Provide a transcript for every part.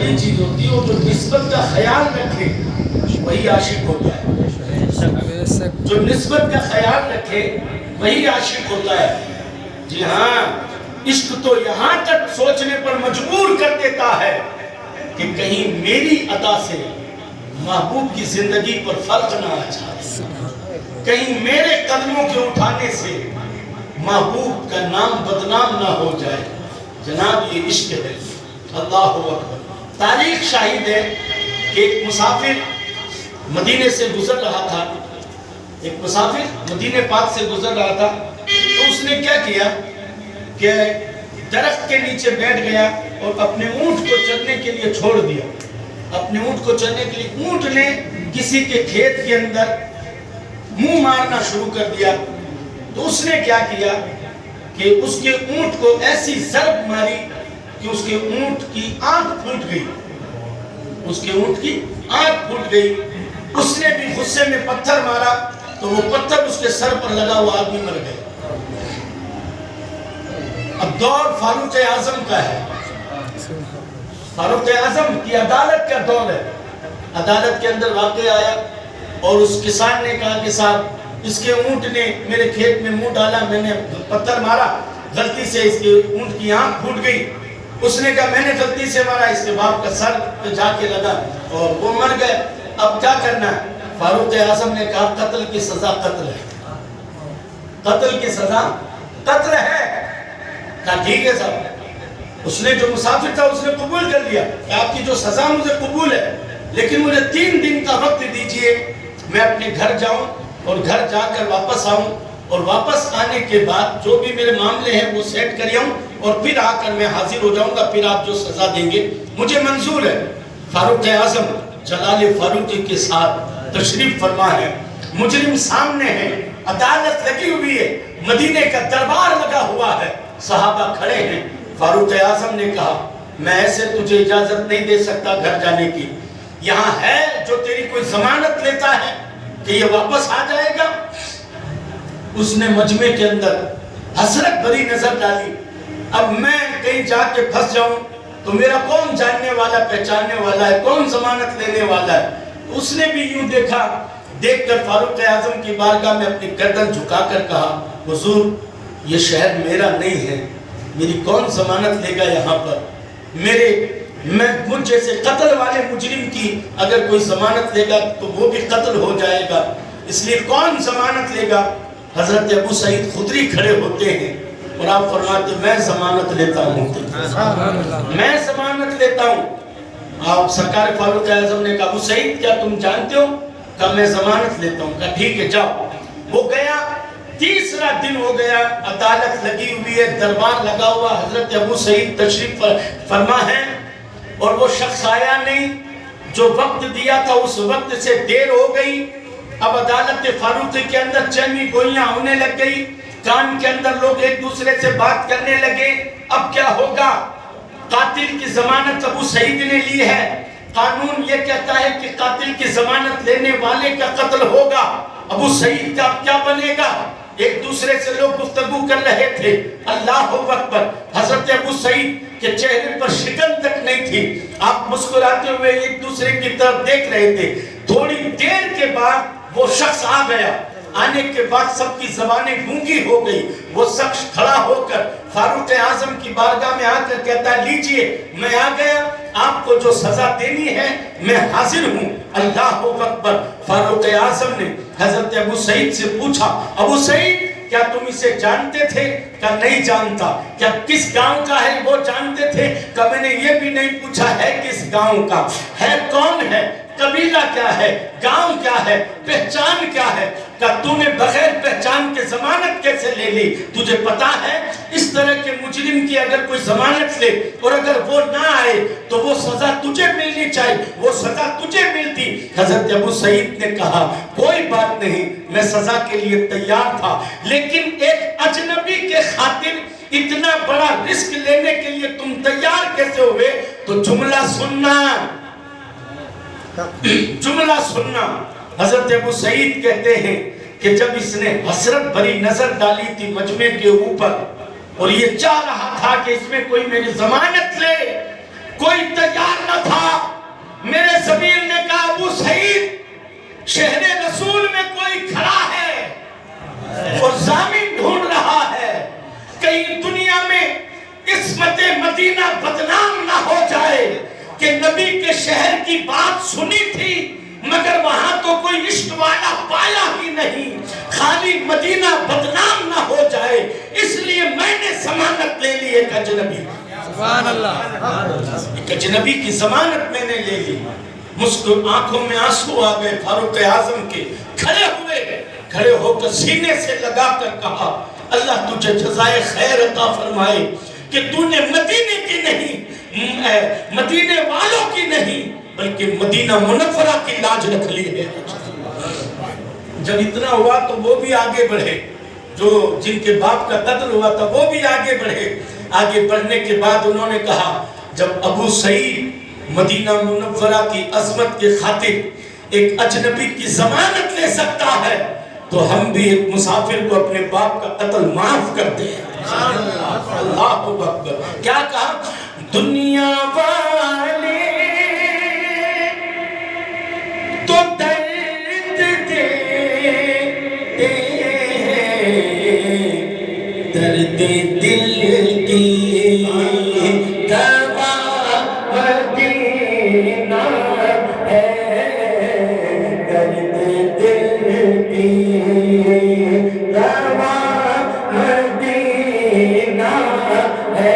बड़ी चीज होती है, वो जो निस्बत का ख्याल रखे वही आशिक होता है। जो निस्बत का ख्याल रखे वही आशिक होता है। जी हाँ, इश्क तो यहाँ तक सोचने पर मजबूर कर देता है कि कहीं मेरी अदा से महबूब की जिंदगी पर फर्क ना आ जाए, कहीं मेरे कदमों के उठाने से महबूब का नाम बदनाम ना हो जाए। जनाब ये इश्क है। अल्लाह अकबर। तारीख शाहिद है कि एक मुसाफिर मदीने से गुजर रहा था, एक मुसाफिर मदीने पाक से गुजर रहा था, तो उसने क्या किया कि दरख्त के नीचे बैठ गया और अपने ऊंट को चरने के लिए छोड़ दिया। अपने ऊंट को चरने के लिए ऊंट ने किसी के खेत के अंदर मुंह मारना शुरू कर दिया। तो उसने क्या किया कि उसके ऊंट को ऐसी ज़रब मारी कि उसके ऊंट की आंख फूट गई, उसके ऊंट की आंख फूट गई। उसने भी गुस्से में पत्थर मारा तो वो पत्थर उसके सर पर लगा हुआ आदमी मर गया। अब दौर फारूक आजम का है, फारूक आजम की अदालत का दौर है। अदालत के अंदर वाक़या आया और उस किसान ने कहा कि साहब इसके ऊंट ने मेरे खेत में मुंह डाला, मैंने पत्थर मारा, गलती से इसके ऊंट की आंख फूट गई। उसने कहा मैंने गलती से मारा, इसके बाप का सर पे जाके लगा और वो मर गए, अब क्या करना है? फारूक आजम ने कहा कत्ल की सजा कत्ल है, कत्ल की सजा कत्ल है। कहा ठीक है साहब। उसने जो मुसाफिर था उसने कबूल कर लिया कि आपकी जो सजा मुझे कबूल है, लेकिन मुझे 3 दिन का वक्त दीजिए, मैं अपने घर जाऊं और घर जाकर वापस आऊं और वापस आने के बाद जो भी मेरे मामले हैं वो सेट कर आऊं और फिर आकर मैं हाजिर हो जाऊंगा, फिर आप जो सजा देंगे मुझे मंजूर है। फारूक आजम जलाल फारूकी के साथ तशरीफ फरमा है, मुजरिम सामने है, अदालत लगी हुई है, मदीने का दरबार लगा हुआ है, सहाबा खड़े हैं। फारूक आजम ने कहा मैं ऐसे तुझे इजाजत नहीं दे सकता घर जाने की, यहाँ है जो तेरी कोई जमानत लेता है कि ये वापस आ जाएगा? उसने मजमे के अंदर हसरत भरी नजर डाली, अब मैं कहीं जाके फंस जाऊं तो मेरा कौन जानने वाला पहचानने वाला है, कौन जमानत लेने वाला है? उसने भी यूं देखा, देखकर फारूक आजम की बारगाह में अपनी गर्दन झुकाकर कहा हुजूर ये शहर मेरा नहीं है, मेरी कौन जमानत लेगा यहाँ पर? मुझ जैसे कत्ल वाले मुजरिम की अगर कोई जमानत लेगा तो वो भी कत्ल हो जाएगा, इसलिए कौन जमानत लेगा? हजरत अबू सईद खुदरी खड़े होते हैं और आप फरमाते मैं जमानत लेता हूँ, मैं जमानत लेता हूँ। आप सरकार फारूक आजम ने कहा अबू सईद क्या तुम जानते हो? कहा मैं जमानत लेता हूँ। कहा ठीक है जाओ। वो गया, तीसरा दिन हो गया, अदालत लगी हुई है, दरबार लगा हुआ, हजरत अबू सईद तशरीफ फरमा है और वो शख्स आया नहीं, जो वक्त दिया था उस वक्त से देर हो गई। अब अदालत फारूकी के अंदर चहमी गोइयां होने लग गई, कान के अंदर लोग एक दूसरे से बात करने लगे, अब क्या होगा? कातिल की जमानत अबू सईद ने ली है, कानून ये कहता है कि कातिल की जमानत लेने वाले का कत्ल होगा, अबू सईद का क्या बनेगा? एक दूसरे से लोग गुफ्तगू कर रहे थे। अल्लाह अकबर। हजरत अबू सईद के चेहरे पर शिकन तक नहीं थी, आप मुस्कुराते हुए एक दूसरे की तरफ देख रहे थे। थोड़ी देर के बाद वो शख्स आ गया, आने के बाद सबकी ज़बानें गूंगी हो गई। वो शख्स खड़ा होकर फारूक आजम की बारगाह में आकर कहता लीजिए मैं आ गया, आपको जो सजा देनी है मैं हाजिर हूँ। अल्लाह अकबर। फारूक आजम ने हजरत अबू सईद से पूछा अबू सईद क्या तुम इसे जानते थे? क्या नहीं जानता। क्या किस गांव का है वो जानते थे? क्या मैंने ये भी नहीं पूछा है किस गांव का है, कौन है, कबीला क्या है, गांव क्या है, पहचान क्या है? क्या तूने बगैर पहचान के जमानत कैसे ले ली? तुझे पता है इस तरह के मुजरिम की अगर कोई जमानत ले और अगर वो ना आए तो वो सजा तुझे मिलनी चाहिए, वो सजा तुझे मिलती। हजरत अबू सईद ने कहा कोई बात नहीं, मैं सजा के लिए तैयार था, लेकिन एक अजनबी के खातिर इतना बड़ा रिस्क लेने के लिए तुम तैयार कैसे हुए? तो जुमला सुनना, जुमला सुनना। हजरत अबू सईद कहते हैं कि जब इसने हसरत भरी नजर डाली थी मजमे के ऊपर और ये चाह रहा था कि इसमें कोई मेरी जमानत ले, कोई तैयार न था। شہر رسول میں کوئی کھڑا ہے اور ضامن ڈھونڈ رہا ہے کہیں دنیا میں عصمت مدینہ بدنام نہ ہو جائے کہ نبی کے شہر کی بات سنی تھی مگر وہاں تو کوئی عشق والا پایا ہی نہیں، خالی مدینہ بدنام نہ ہو جائے، اس لیے میں نے ضمانت لے لی ایک اجنبی، سبحان اللہ، ایک اجنبی کی ضمانت میں نے لے لی۔ آنکھوں میں آنسو آ گئے فاروق اعظم کے، کھڑے ہو کر سینے سے لگا کر کہا اللہ تجھے جزائے خیر عطا فرمائے کہ تو نے مدینے کی نہیں، مدینے والوں کی نہیں بلکہ مدینہ منورہ کی لاج رکھ لی ہے۔ جب اتنا ہوا تو وہ بھی آگے بڑھے، جو جن کے باپ کا قتل ہوا تھا وہ بھی آگے بڑھے۔ آگے بڑھنے کے بعد انہوں نے کہا جب ابو سعید مدینہ منورہ کی عظمت کے خاطر ایک اجنبی کی ضمانت لے سکتا ہے تو ہم بھی ایک مسافر کو اپنے باپ کا قتل معاف کرتے ہیں۔ اللہ اکبر، کیا کہا؟ دنیا والے تو درد دیتے ہیں، درد دل کی دوا مدینہ ہے، درد دل کی دوا مدینہ ہے۔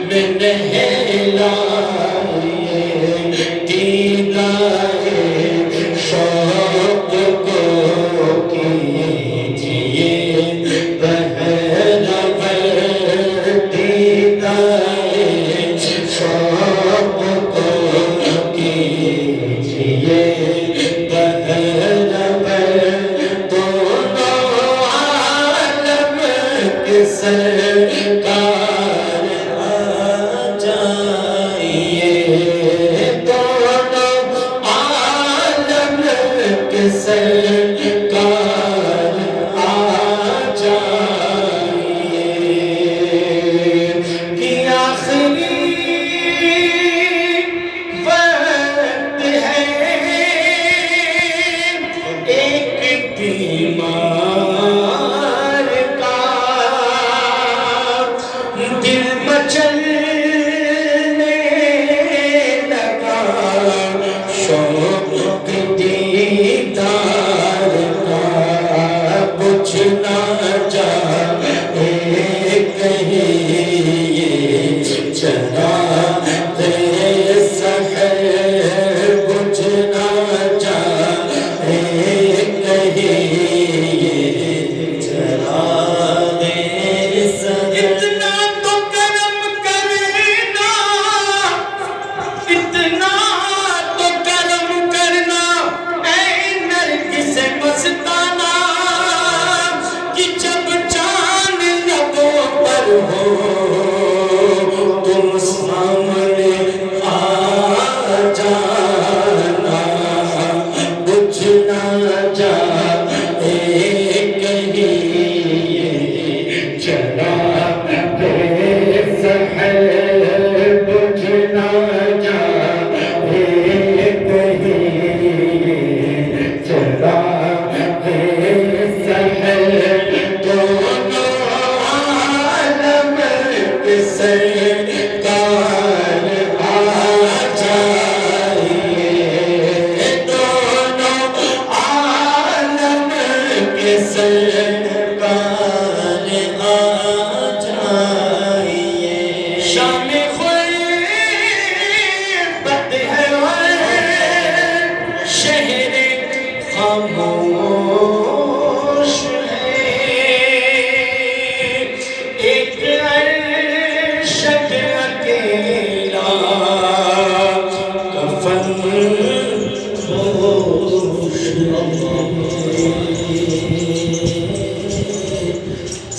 میں نہلائے چراغ سحر بجھ نہ جائے کہیں یہ چراغ سحر اتنا تو کرم کرنا اتنا تو کرم کرنا اے نرگس مستانہ کہ جب چاند لبوں پر ہو تم سامنے آ جانا بجھ نہ جائے کہیں یہ چراغ سحر بجھ نہ جائے کہیں یہ چراغ سحر دونوں عالم کے سرکار آ جائیے دونوں عالم کے سرکار آ جائیے شام غربت ہے شہر خاموش ہے ایک عرشت اکیلا کفن پوش ہے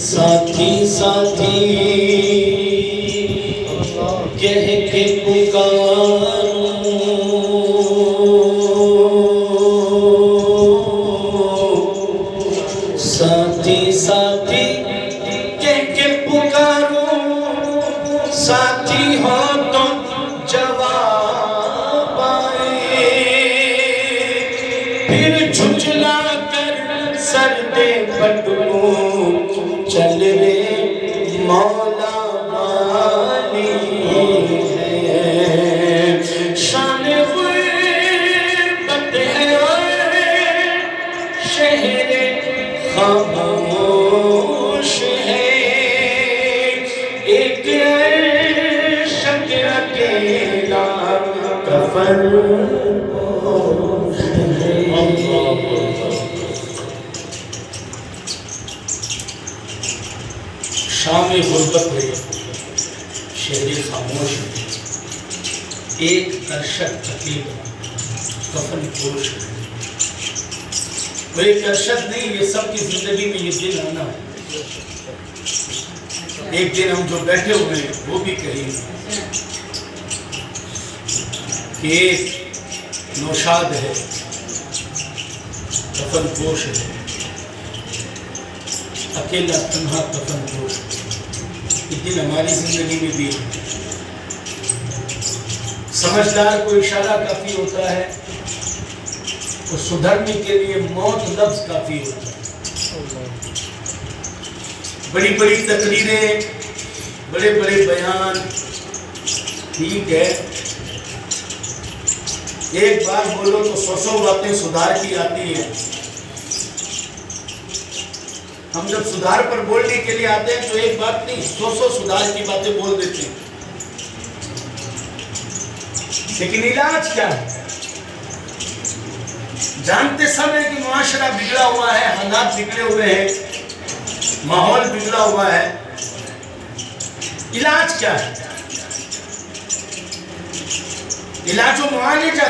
ساتھی ساتھی کہہ کے پکاروں ساتھی ساتھی کہہ کے پکاروں ساتھی ہو تو جواب آئے پھر جھجلا کر سر دے پٹکوں چل رے مولا والی ہے شان غربت ہے شہر خاموش ہے ایک عرشت اکیلا کفن پوش ہے شام غربت ہے شہر خاموش ہے ایک عرشت اکیلا کفن پوش ہے وہ ایک عرشت نہیں یہ سب کی زندگی میں یہ دن آنا ہے ایک دن ہم جو بیٹھے ہوئے ہیں وہ بھی کہیں گے کہ ایک نوشاد ہے کفن پوش ہے اکیلا تنہا کفن پوش یہ دن ہماری زندگی میں بھی ہے سمجھدار کو اشارہ کافی ہوتا ہے اور سدھرنے کے لیے موت لفظ کافی ہوتا ہے بڑی بڑی تقریریں بڑے بڑے بیان ٹھیک ہے ایک بار بولو تو 100 باتیں سدھار کی آتی ہیں ہم جب سدھار پر بولنے کے لیے آتے ہیں تو ایک بات نہیں 100 سدھار کی باتیں بول دیتے ہیں لیکن علاج کیا ہے جانتے سب ہیں کہ معاشرہ بگڑا ہوا ہے حالات بگڑے ہوئے ہیں ماحول بگڑا ہوا ہے علاج کیا ہے علاج و معالجہ